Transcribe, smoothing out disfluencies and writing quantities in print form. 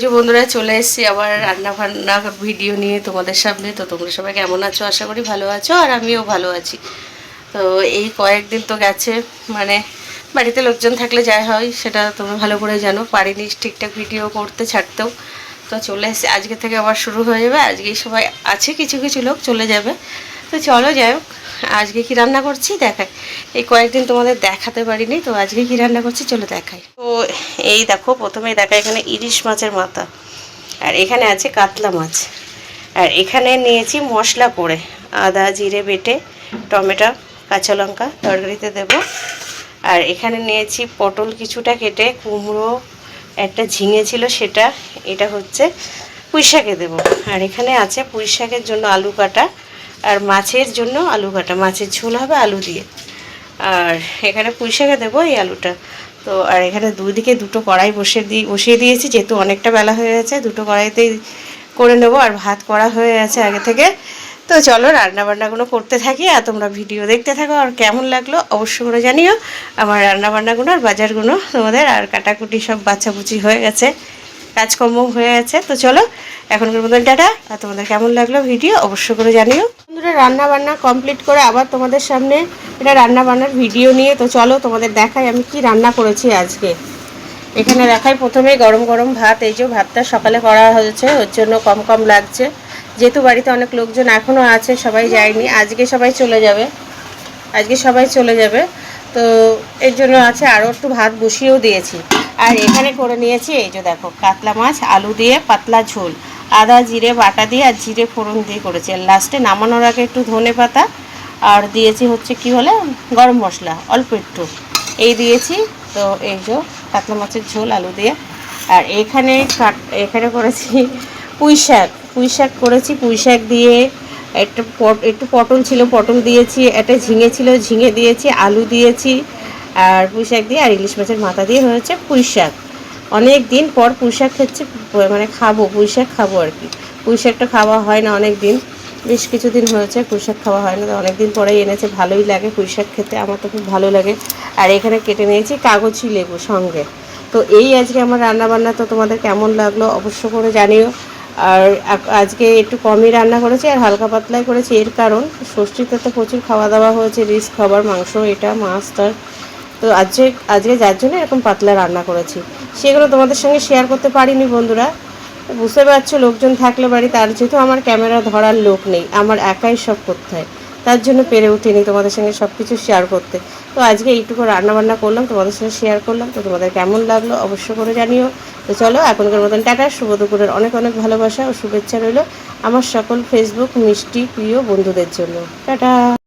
যে বন্ধুরা চলে এসেছি আবার রান্না বান্না ভিডিও নিয়ে তোমাদের সামনে। তো তোমরা সবাই কেমন আছো? আশা করি ভালো আছো, আর আমিও ভালো আছি। তো এই কয়েকদিন তো গেছে, মানে বাড়িতে লোকজন থাকলে যাই হয় সেটা তোমরা ভালো করে জানো, পারিনি ঠিকঠাক ভিডিও করতে ছাড়তেও। তো চলে এসেছি, আজকে থেকে আবার শুরু হয়ে যাবে। আজকেই সবাই আছে, কিছু কিছু লোক চলে যাবে। তো চলো যাই হোক, আজকে কি রান্না করছি দেখাই। এই কয়েকদিন তোমাদের দেখাতে পারিনি, তো আজকে কি রান্না করছি চলো দেখাই। তো এই দেখো, প্রথমেই দেখা এখানে ইলিশ মাছের মাথা, আর এখানে আছে কাতলা মাছ, আর এখানে নিয়েছি মশলা করে আদা জিরে বেটে টমেটো কাঁচা লঙ্কা তরকারিতে দেব। আর এখানে নিয়েছি পটল কিছুটা কেটে, কুমড়ো একটা ঝিঙে ছিল সেটা, এটা হচ্ছে পুঁই শাকে দেবো। আর এখানে আছে পুঁই শাকের জন্য আলু কাটা, আর মাছের জন্য আলু কাটা, মাছের ঝোল হবে আলু দিয়ে। আর এখানে পুঁই শাকে দেবো এই আলুটা। তো আর এখানে দুদিকে দুটো কড়াই বসিয়ে দিয়েছি, যেহেতু অনেকটা বেলা হয়ে গেছে, দুটো কড়াইতেই করে নেবো। আর ভাত করা হয়ে গেছে আগে থেকে। তো চলো রান্নাবান্নাগুলো করতে থাকি, আর তোমরা ভিডিও দেখতে থাকো। আর কেমন লাগলো অবশ্যই করে জানিও আমার রান্নাবান্নাগুলো আর বাজারগুলো তোমাদের। আর কাটাকুটি সব বাচ্চাবুচি হয়ে গেছে, কাজকর্ম হয়ে গেছে। তো চলো এখনকার মতন টাটা। আর তোমাদের কেমন লাগলো ভিডিও অবশ্যই করে জানিও। বন্ধুরা রান্না বান্না কমপ্লিট করে আবার তোমাদের সামনে এটা রান্না বান্নার ভিডিও নিয়ে। তো চলো তোমাদের দেখাই আমি কি রান্না করেছি আজকে। এখানে দেখাই প্রথমেই গরম গরম ভাত। এই যে ভাতটা সকালে করা হয়েছে, ওর জন্য কম কম লাগছে, যেহেতু বাড়িতে অনেক লোকজন এখনও আছে, সবাই যায়নি, আজকে সবাই চলে যাবে। তো এর জন্য আছে, আরও একটু ভাত বসিয়েও দিয়েছি। আর এখানে করে নিয়েছি এই যে দেখো কাতলা মাছ আলু দিয়ে পাতলা ঝোল, আদা জিরে বাটা দিয়ে আর জিরে ফোড়ন দিয়ে করেছি। আর লাস্টে নামানোর আগে একটু ধনে পাতা আর দিয়েছি হচ্ছে কি বলে গরম মশলা অল্প একটু, এই দিয়েছি। তো এই যে কাতলা মাছের ঝোল আলু দিয়ে। আর এখানে করেছি পুঁই শাক করেছি, পুঁই শাক দিয়ে একটু পটল ছিল, পটল দিয়েছি, একটা ঝিঙে ছিল, ঝিঙে দিয়েছি, আলু দিয়েছি, আর পুঁই শাক দিয়ে আর ইলিশ মাছের মাথা দিয়ে হয়েছে পুঁই শাক। অনেক দিন পর পুঁই শাক খাচ্ছি, মানে খাবো, পুঁই শাক খাবো আর কি। পুঁই শাকটা খাওয়া হয় না অনেক দিন, বেশ কিছুদিন হয়েছে পুঁই শাক খাওয়া হয় না, তো অনেক দিন পরেই এনেছে, ভালোই লাগে পুঁই শাক খেতে, আমার তো খুব ভালো লাগে। আর এখানে কেটে নিয়েছি কাগজি লেবু সঙ্গে। তো এই আজকে আমার রান্নাবান্না। তো তোমাদের কেমন লাগলো অবশ্য করে জানিও। আর আজকে একটু কমই রান্না করেছি আর হালকা পাতলাই করেছি, এর কারণ ষষ্ঠীতে তো প্রচুর খাওয়া দাওয়া হয়েছে, রিচ খাবার, মাংস এটা মাছটার। তো আজকে যার জন্য এরকম পাতলা রান্না করেছি, সেগুলো তোমাদের সঙ্গে শেয়ার করতে পারিনি বন্ধুরা। বুঝতে পারছো, লোকজন থাকলে বাড়িতে, আর যেহেতু আমার ক্যামেরা ধরার লোক নেই, আমার একাই সব করতে হয়, তার জন্য পেরে উঠিনি তোমাদের সঙ্গে সব কিছু শেয়ার করতে। তো আজকে এইটুকু রান্নাবান্না করলাম, তোমাদের সঙ্গে শেয়ার করলাম। তো তোমাদের কেমন লাগলো অবশ্য করে জানিও। তো চলো এখনকার মতন টাটা, শুভ দুপুরের অনেক অনেক ভালোবাসা ও শুভেচ্ছা রইল আমার সকল ফেসবুক মিষ্টি প্রিয় বন্ধুদের জন্য। টাটা।